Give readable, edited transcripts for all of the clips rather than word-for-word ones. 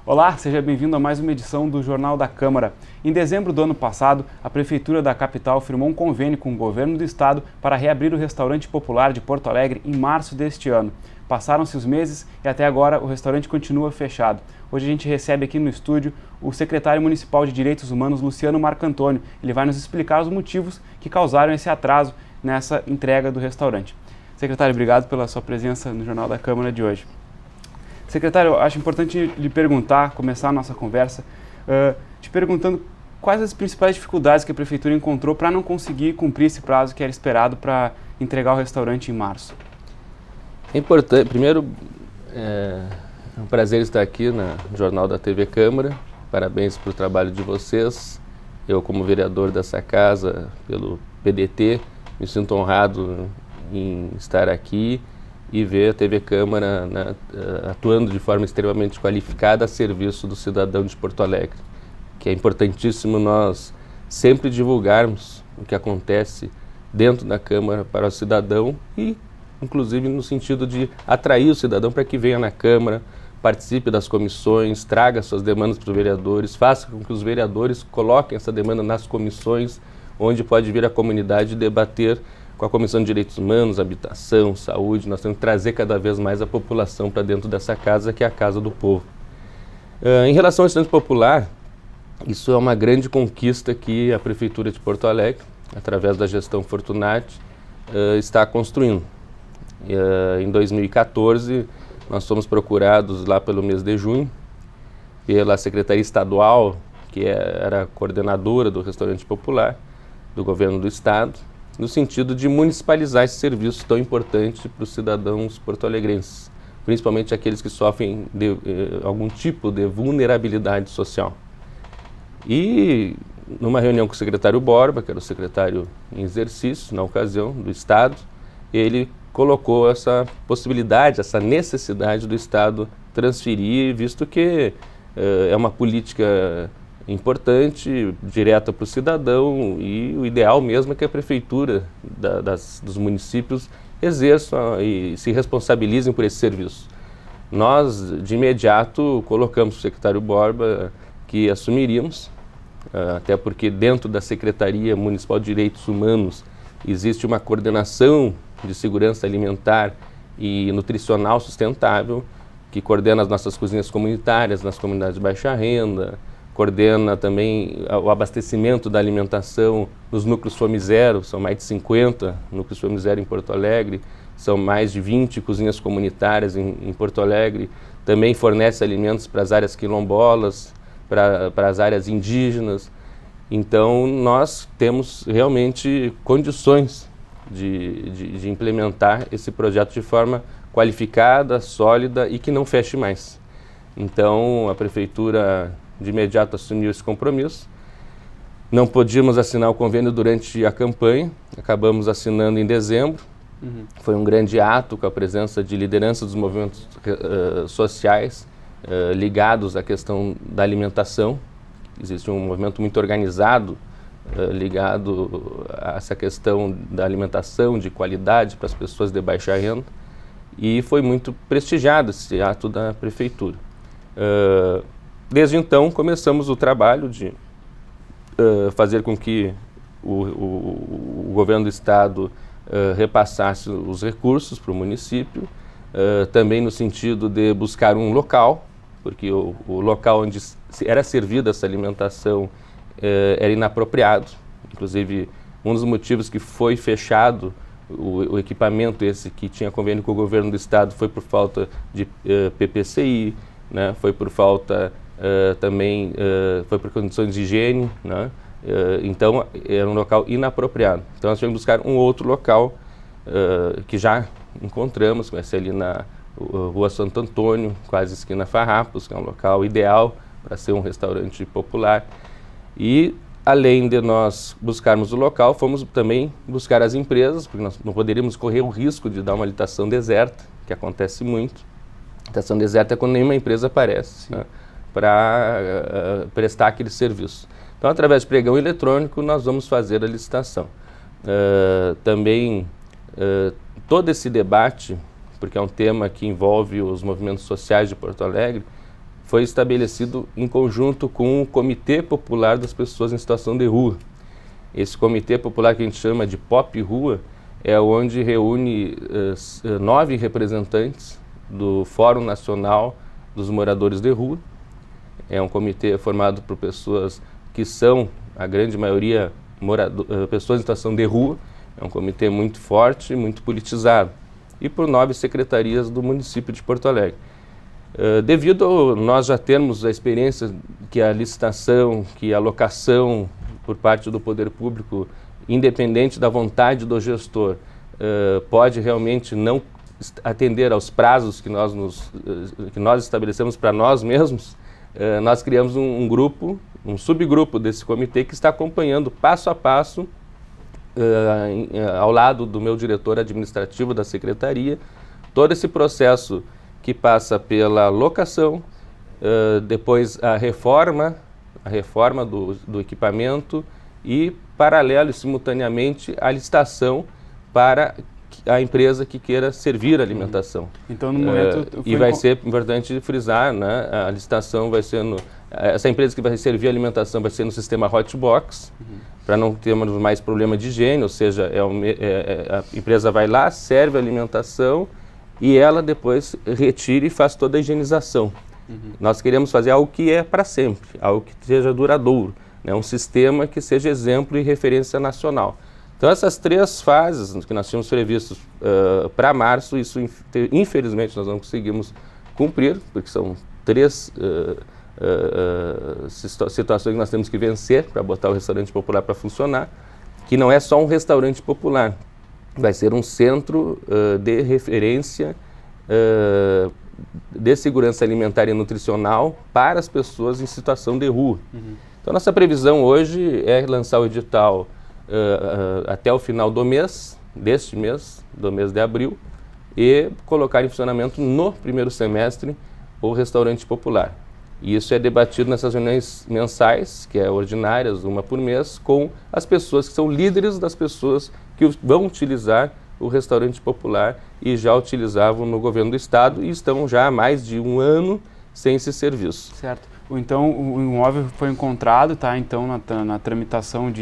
Olá, seja bem-vindo a mais uma edição do Jornal da Câmara. Em dezembro do ano passado, a Prefeitura da capital firmou um convênio com o Governo do Estado para reabrir o Restaurante Popular de Porto Alegre em março deste ano. Passaram-se os meses e até agora o restaurante continua fechado. Hoje a gente recebe aqui no estúdio o secretário municipal de Direitos Humanos, Luciano Marcantônio. Ele vai nos explicar os motivos que causaram esse atraso nessa entrega do restaurante. Secretário, obrigado pela sua presença no Jornal da Câmara de hoje. Secretário, eu acho importante lhe perguntar, começar a nossa conversa, te perguntando quais as principais dificuldades que a Prefeitura encontrou para não conseguir cumprir esse prazo que era esperado para entregar o restaurante em março. É importante, primeiro, é um prazer estar aqui no Jornal da TV Câmara, parabéns pelo trabalho de vocês. Eu, como vereador dessa casa, pelo PDT, me sinto honrado em estar aqui e ver a TV Câmara, né, atuando de forma extremamente qualificada a serviço do cidadão de Porto Alegre, que é importantíssimo nós sempre divulgarmos o que acontece dentro da Câmara para o cidadão e, inclusive, no sentido de atrair o cidadão para que venha na Câmara, participe das comissões, traga suas demandas para os vereadores, faça com que os vereadores coloquem essa demanda nas comissões, onde pode vir a comunidade debater com a Comissão de Direitos Humanos, Habitação, Saúde. Nós temos que trazer cada vez mais a população para dentro dessa casa, que é a casa do povo. Em relação ao restaurante popular, isso é uma grande conquista que a Prefeitura de Porto Alegre, através da gestão Fortunati, está construindo. Em 2014, nós fomos procurados lá pelo mês de junho, pela Secretaria Estadual, que era coordenadora do restaurante popular, do Governo do Estado, no sentido de municipalizar esse serviço tão importante para os cidadãos porto-alegrenses, principalmente aqueles que sofrem de algum tipo de vulnerabilidade social. E numa reunião com o secretário Borba, que era o secretário em exercício na ocasião do Estado, ele colocou essa possibilidade, essa necessidade do Estado transferir, visto que é uma política importante, direta para o cidadão, e o ideal mesmo é que a Prefeitura dos municípios exerçam e se responsabilizem por esse serviço. Nós, de imediato, colocamos o secretário Borba que assumiríamos, até porque dentro da Secretaria Municipal de Direitos Humanos existe uma coordenação de segurança alimentar e nutricional sustentável, que coordena as nossas cozinhas comunitárias nas comunidades de baixa renda, coordena também o abastecimento da alimentação nos núcleos Fome Zero. São mais de 50 núcleos Fome Zero em Porto Alegre, são mais de 20 cozinhas comunitárias em Porto Alegre, também fornece alimentos para as áreas quilombolas, para as áreas indígenas. Então, nós temos realmente condições de implementar esse projeto de forma qualificada, sólida e que não feche mais. Então, a Prefeitura de imediato assumiu esse compromisso. Não podíamos assinar o convênio durante a campanha, acabamos assinando em dezembro. Foi um grande ato com a presença de liderança dos movimentos sociais ligados à questão da alimentação. Existe um movimento muito organizado ligado a essa questão da alimentação de qualidade para as pessoas de baixa renda, e foi muito prestigiado esse ato da Prefeitura. Desde então, começamos o trabalho de fazer com que o Governo do Estado repassasse os recursos para o município, também no sentido de buscar um local, porque o local onde era servida essa alimentação era inapropriado. Inclusive, um dos motivos que foi fechado o equipamento esse que tinha convênio com o Governo do Estado foi por falta de PPCI, né? Foi por falta também, foi por condições de higiene, né? Então, era um local inapropriado. Então, nós tivemos que buscar um outro local que já encontramos, vai ser ali na Rua Santo Antônio, quase esquina Farrapos, que é um local ideal para ser um restaurante popular. E, além de nós buscarmos o local, fomos também buscar as empresas, porque nós não poderíamos correr o risco de dar uma licitação deserta, que acontece muito. Licitação deserta é quando nenhuma empresa aparece, né, para prestar aquele serviço. Então, através de pregão eletrônico, nós vamos fazer a licitação. Também, todo esse debate, porque é um tema que envolve os movimentos sociais de Porto Alegre, foi estabelecido em conjunto com o Comitê Popular das Pessoas em Situação de Rua. Esse Comitê Popular, que a gente chama de POP Rua, é onde reúne 9 representantes do Fórum Nacional dos Moradores de Rua. É um comitê formado por pessoas que são, a grande maioria, pessoas em situação de rua. É um comitê muito forte, muito politizado. E por 9 secretarias do município de Porto Alegre. Devido a nós já termos a experiência que a licitação, que a locação por parte do poder público, independente da vontade do gestor, pode realmente não atender aos prazos que nós estabelecemos para nós mesmos, nós criamos um grupo, um subgrupo desse comitê que está acompanhando passo a passo, ao lado do meu diretor administrativo da secretaria, todo esse processo que passa pela locação, depois a reforma do equipamento e, paralelo e simultaneamente, a licitação para a empresa que queira servir a alimentação. Então, no momento... E vai ser importante frisar, né, a licitação vai ser essa empresa que vai servir a alimentação vai ser no sistema Hotbox, para não termos mais problema de higiene, ou seja, a empresa vai lá, serve a alimentação e ela depois retira e faz toda a higienização. Nós queremos fazer algo que é para sempre, algo que seja duradouro, né? Um sistema que seja exemplo e referência nacional. Então essas 3 fases que nós tínhamos previstos para março, isso infelizmente nós não conseguimos cumprir, porque são 3 situações que nós temos que vencer para botar o restaurante popular para funcionar, que não é só um restaurante popular, vai ser um centro de referência de segurança alimentar e nutricional para as pessoas em situação de rua. Então, nossa previsão hoje é lançar o edital até o final do mês de abril, e colocar em funcionamento no primeiro semestre o restaurante popular. E isso é debatido nessas reuniões mensais, que é ordinárias, uma por mês, com as pessoas que são líderes das pessoas que vão utilizar o restaurante popular e já utilizavam no governo do estado e estão já há mais de 1 ano sem esse serviço. Certo. Então, o imóvel foi encontrado, está então na tramitação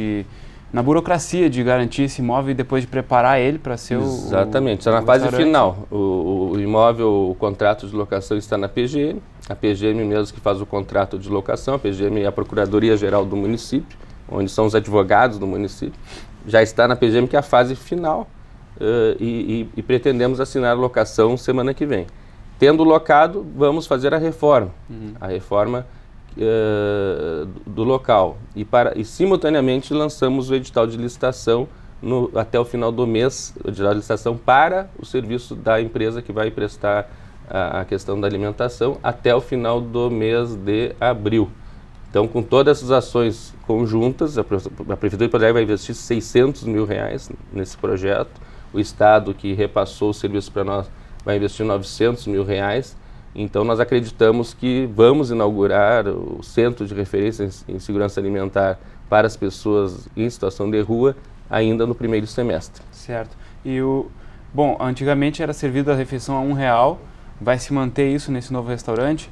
na burocracia de garantir esse imóvel e depois de preparar ele para ser Exatamente, está na fase final. O imóvel, o contrato de locação está na PGM, a PGM mesmo que faz o contrato de locação, a PGM é a Procuradoria-Geral do município, onde são os advogados do município, já está na PGM, que é a fase final, e pretendemos assinar a locação semana que vem. Tendo locado, vamos fazer a reforma, do local e simultaneamente lançamos o edital de licitação até o final do mês, o edital de licitação para o serviço da empresa que vai prestar a questão da alimentação até o final do mês de abril. Então, com todas essas ações conjuntas, a Prefeitura de Porto Alegre vai investir R$600 mil nesse projeto, o Estado que repassou o serviço para nós vai investir R$900 mil. Então, nós acreditamos que vamos inaugurar o Centro de Referência em Segurança Alimentar para as pessoas em situação de rua ainda no primeiro semestre. Certo. Bom, antigamente era servida a refeição a R$1, vai se manter isso nesse novo restaurante?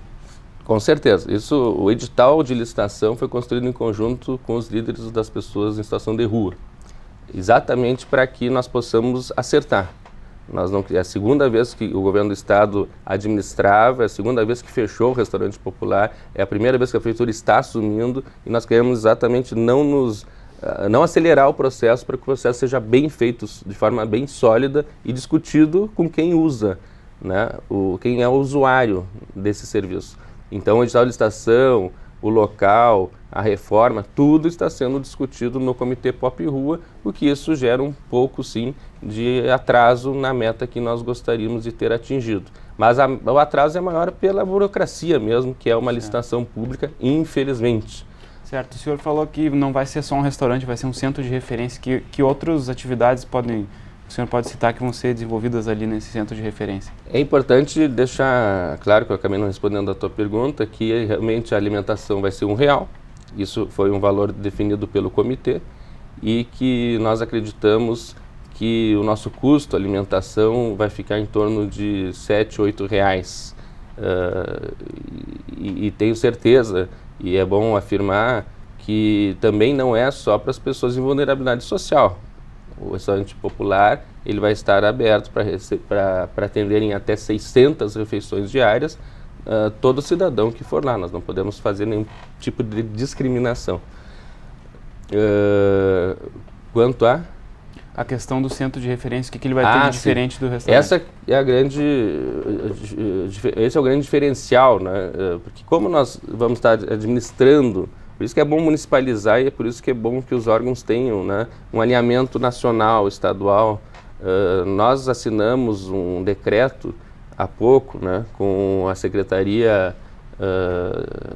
Com certeza. O edital de licitação foi construído em conjunto com os líderes das pessoas em situação de rua, exatamente para que nós possamos acertar. É a segunda vez que o governo do estado administrava, é a segunda vez que fechou o restaurante popular, é a primeira vez que a prefeitura está assumindo e nós queremos exatamente não acelerar o processo para que o processo seja bem feito, de forma bem sólida e discutido com quem usa, né, quem é o usuário desse serviço. Então, o edital de licitação, o local, a reforma, tudo está sendo discutido no Comitê POP Rua, o que isso gera um pouco, sim, de atraso na meta que nós gostaríamos de ter atingido. Mas o atraso é maior pela burocracia mesmo, que é uma licitação pública, infelizmente. Certo. O senhor falou que não vai ser só um restaurante, vai ser um centro de referência. Que outras atividades o senhor pode citar que vão ser desenvolvidas ali nesse centro de referência? É importante deixar claro, que eu acabei não respondendo a tua pergunta, que realmente a alimentação vai ser R$1. Isso foi um valor definido pelo comitê e que nós acreditamos que o nosso custo alimentação vai ficar em torno de R$7, R$8 E tenho certeza, e é bom afirmar, que também não é só para as pessoas em vulnerabilidade social. O restaurante popular ele vai estar aberto para atenderem até 600 refeições diárias todo cidadão que for lá. Nós não podemos fazer nenhum tipo de discriminação. Quanto a questão do centro de referência, o que ele vai ter de diferente do restaurante? Esse é o grande diferencial, né? Porque como nós vamos estar administrando, por isso que é bom municipalizar e é por isso que é bom que os órgãos tenham, né, um alinhamento nacional, estadual. Nós assinamos um decreto há pouco, né, com a Secretaria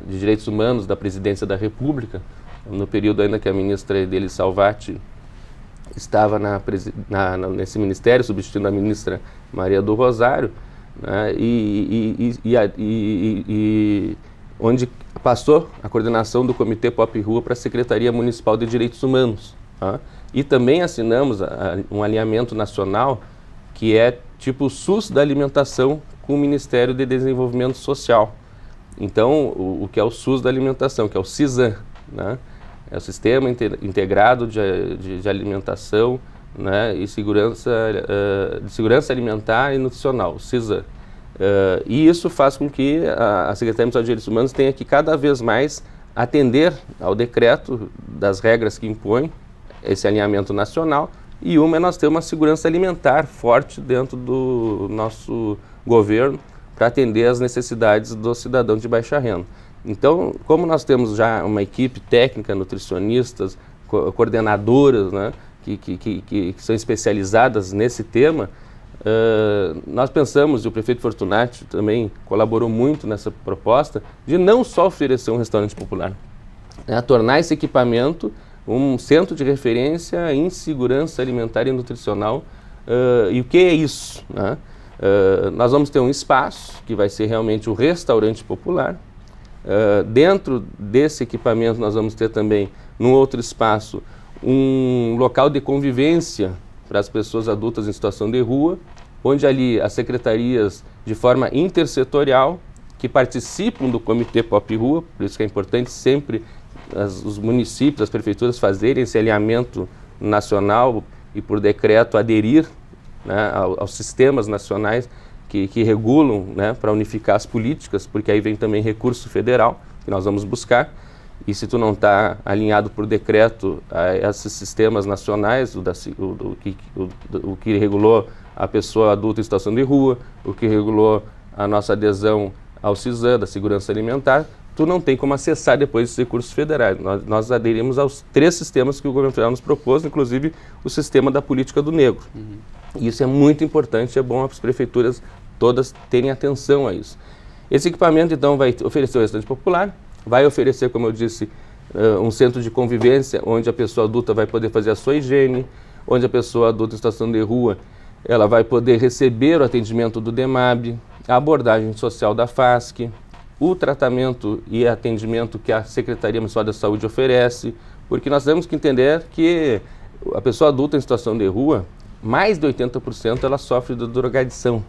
de Direitos Humanos da Presidência da República, no período ainda que a ministra Edelise Salvati estava nesse ministério, substituindo a ministra Maria do Rosário, né, onde passou a coordenação do Comitê Pop Rua para a Secretaria Municipal de Direitos Humanos. Tá? E também assinamos um alinhamento nacional que é tipo o SUS da alimentação com o Ministério de Desenvolvimento Social. Então, o que é o SUS da alimentação, que é o CISAM, né? É o Sistema Integrado de Alimentação, né, e Segurança Alimentar e Nutricional, o CISAM. E isso faz com que a Secretaria Municipal de Direitos Humanos tenha que cada vez mais atender ao decreto das regras que impõe esse alinhamento nacional, e uma é nós ter uma segurança alimentar forte dentro do nosso governo para atender às necessidades do cidadão de baixa renda. Então, como nós temos já uma equipe técnica, nutricionistas, coordenadoras, né, que são especializadas nesse tema, nós pensamos, e o prefeito Fortunati também colaborou muito nessa proposta, de não só oferecer um restaurante popular, né, tornar esse equipamento um centro de referência em segurança alimentar e nutricional. E o que é isso? Né? Nós vamos ter um espaço que vai ser realmente o restaurante popular. Dentro desse equipamento nós vamos ter também, num outro espaço, um local de convivência para as pessoas adultas em situação de rua, onde ali as secretarias, de forma intersetorial, que participam do Comitê Pop Rua, por isso que é importante sempre os municípios, as prefeituras fazerem esse alinhamento nacional e por decreto aderir, né, aos sistemas nacionais que regulam, né, para unificar as políticas, porque aí vem também recurso federal que nós vamos buscar, e se tu não está alinhado por decreto a esses sistemas nacionais, o que regulou a pessoa adulta em situação de rua, o que regulou a nossa adesão ao CISAM, da segurança alimentar, tu não tem como acessar depois esses recursos federais. Nós aderimos aos 3 sistemas que o governo federal nos propôs, inclusive o sistema da política do negro. E isso é muito importante, é bom as prefeituras todas terem atenção a isso. Esse equipamento, então, vai oferecer o restaurante popular, vai oferecer, como eu disse, um centro de convivência, onde a pessoa adulta vai poder fazer a sua higiene, onde a pessoa adulta em situação de rua, ela vai poder receber o atendimento do DEMAB, a abordagem social da FASC, o tratamento e atendimento que a Secretaria Municipal da Saúde oferece, porque nós temos que entender que a pessoa adulta em situação de rua, mais de 80% ela sofre de drogadição.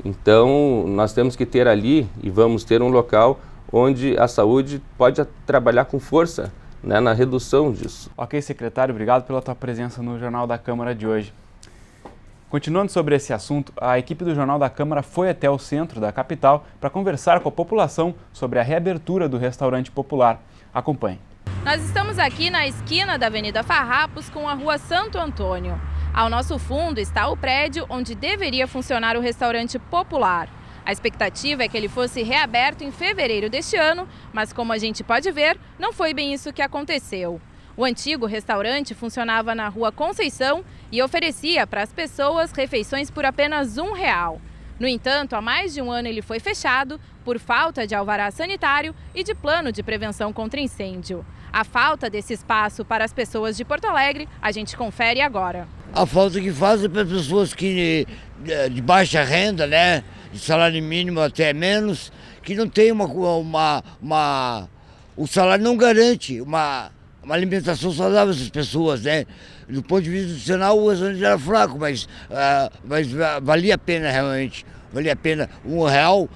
Então, nós temos que ter ali, e vamos ter um local onde a saúde pode trabalhar com força, né, na redução disso. Ok, secretário, obrigado pela tua presença no Jornal da Câmara de hoje. Continuando sobre esse assunto, a equipe do Jornal da Câmara foi até o centro da capital para conversar com a população sobre a reabertura do restaurante popular. Acompanhe. Nós estamos aqui na esquina da Avenida Farrapos com a Rua Santo Antônio. Ao nosso fundo está o prédio onde deveria funcionar o restaurante popular. A expectativa é que ele fosse reaberto em fevereiro deste ano, mas como a gente pode ver, não foi bem isso que aconteceu. O antigo restaurante funcionava na Rua Conceição e oferecia para as pessoas refeições por apenas R$1. No entanto, há mais de um ano ele foi fechado por falta de alvará sanitário e de plano de prevenção contra incêndio. A falta desse espaço para as pessoas de Porto Alegre, a gente confere agora. A falta que fazem para as pessoas que de baixa renda, né, de salário mínimo até menos, que não tem o salário não garante uma alimentação saudável dessas pessoas, né? Do ponto de vista nutricional, o restaurante era fraco, mas valia a pena realmente Vale a pena. R$1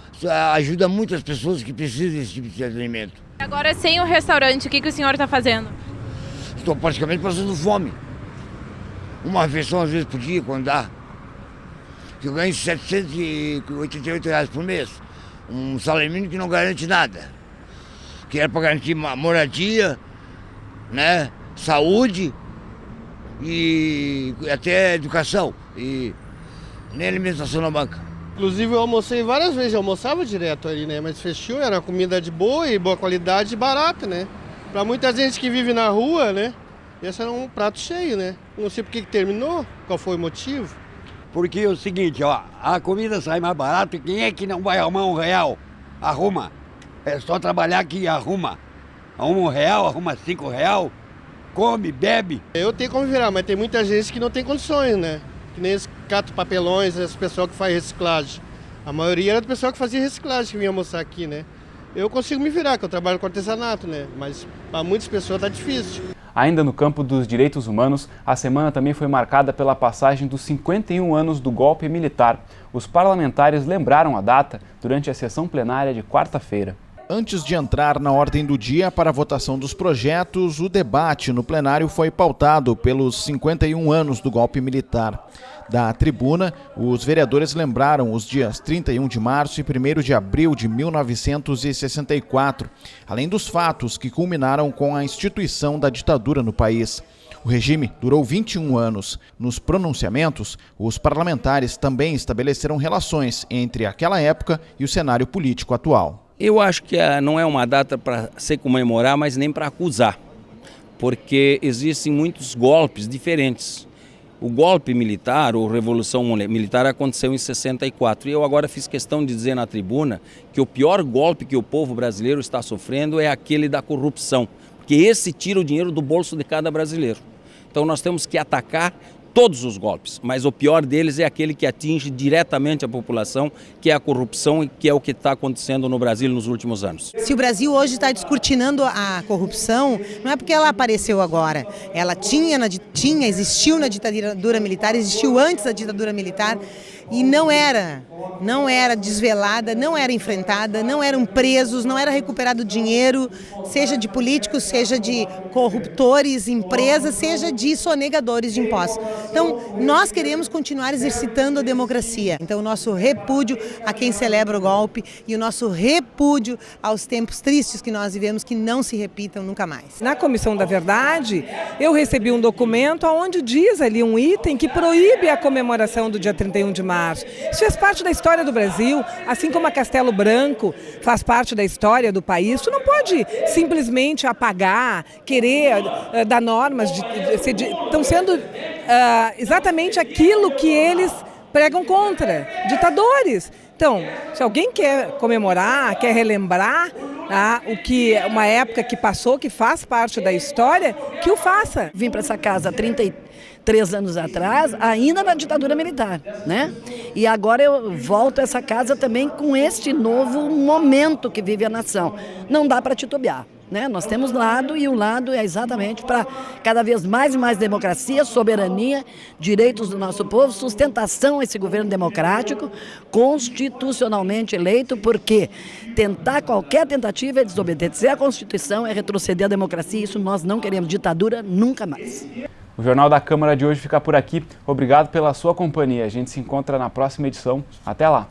ajuda muitas pessoas que precisam desse tipo de alimento. Agora, sem o restaurante, o que o senhor está fazendo? Estou praticamente passando fome. Uma refeição às vezes por dia, quando dá. Eu ganho R$788 por mês. Um salário mínimo que não garante nada. Que era para garantir moradia, né, saúde e até educação. E nem alimentação na banca. Inclusive eu almocei várias vezes, eu almoçava direto ali, né? Mas fechou, era uma comida de boa e boa qualidade e barata, né? Para muita gente que vive na rua, né? Esse era um prato cheio, né? Não sei por que terminou, qual foi o motivo. Porque é o seguinte, ó, a comida sai mais barata, quem é que não vai arrumar R$1? Arruma. É só trabalhar que arruma. Arruma R$1, arruma R$5, come, bebe. Eu tenho como virar, mas tem muita gente que não tem condições, né? Que nem esse cato papelões, esse pessoal que faz reciclagem. A maioria era do pessoal que fazia reciclagem que vinha almoçar aqui, né? Eu consigo me virar, que eu trabalho com artesanato, né? Mas para muitas pessoas tá difícil. Ainda no campo dos direitos humanos, a semana também foi marcada pela passagem dos 51 anos do golpe militar. Os parlamentares lembraram a data durante a sessão plenária de quarta-feira. Antes de entrar na ordem do dia para a votação dos projetos, o debate no plenário foi pautado pelos 51 anos do golpe militar. Da tribuna, os vereadores lembraram os dias 31 de março e 1º de abril de 1964, além dos fatos que culminaram com a instituição da ditadura no país. O regime durou 21 anos. Nos pronunciamentos, os parlamentares também estabeleceram relações entre aquela época e o cenário político atual. Eu acho que não é uma data para se comemorar, mas nem para acusar, porque existem muitos golpes diferentes. O golpe militar, ou revolução militar, aconteceu em 64. E eu agora fiz questão de dizer na tribuna que o pior golpe que o povo brasileiro está sofrendo é aquele da corrupção, porque esse tira o dinheiro do bolso de cada brasileiro. Então nós temos que atacar todos os golpes, mas o pior deles é aquele que atinge diretamente a população, que é a corrupção e que é o que está acontecendo no Brasil nos últimos anos. Se o Brasil hoje está descortinando a corrupção, não é porque ela apareceu agora. Ela existiu na ditadura militar, existiu antes da ditadura militar e não era desvelada, não era enfrentada, não eram presos, não era recuperado dinheiro, seja de políticos, seja de corruptores, empresas, seja de sonegadores de impostos. Então, nós queremos continuar exercitando a democracia. Então, o nosso repúdio a quem celebra o golpe e o nosso repúdio aos tempos tristes que nós vivemos, que não se repitam nunca mais. Na Comissão da Verdade, eu recebi um documento onde diz ali um item que proíbe a comemoração do dia 31 de março. Isso faz parte da história do Brasil, assim como a Castelo Branco faz parte da história do país. Tu não pode simplesmente apagar, querer dar normas, estão sendo exatamente aquilo que eles pregam contra, ditadores. Então, se alguém quer comemorar, quer relembrar o que uma época que passou, que faz parte da história, que o faça. Vim para essa casa há 33 anos atrás, ainda na ditadura militar, né? E agora eu volto a essa casa também com este novo momento que vive a nação. Não dá para titubear. Né? Nós temos lado e o lado é exatamente para cada vez mais e mais democracia, soberania, direitos do nosso povo, sustentação a esse governo democrático, constitucionalmente eleito, porque qualquer tentativa é desobedecer a Constituição, é retroceder a democracia, isso nós não queremos, ditadura nunca mais. O Jornal da Câmara de hoje fica por aqui. Obrigado pela sua companhia. A gente se encontra na próxima edição. Até lá!